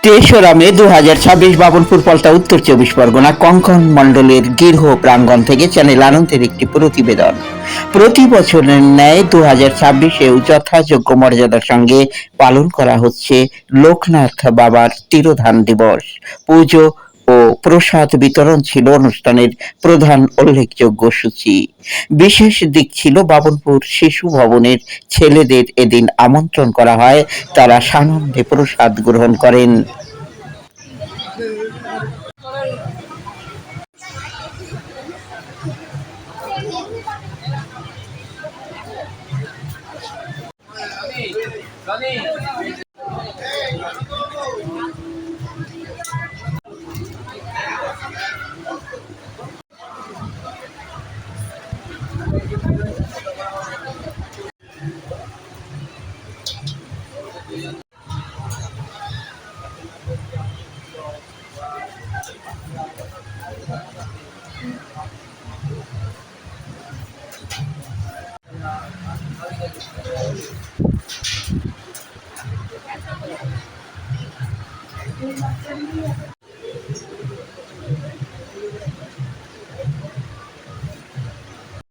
তেসরা মে 2026 বাবনপুর পলতা উত্তর চব্বিশ পরগনা কঙ্কন মণ্ডলের গৃহ প্রাঙ্গণ থেকে চ্যানেল আনন্দের একটি প্রতিবেদন। প্রতি বছরের ন্যায় 2026-এও যথাযোগ্য মর্যাদার সঙ্গে পালন করা হচ্ছে লোকনাথ বাবার তিরোধান দিবস। পুজো ও প্রসাদ বিতরণ ছিল অনুষ্ঠানের প্রধান উল্লেখযোগ্য সূচি। বিশেষ দিক ছিল বাবনপুর শিশু ভবনের ছেলেদের এদিন আমন্ত্রণ করা হয়, তারা সানন্দে প্রসাদ গ্রহণ করেন।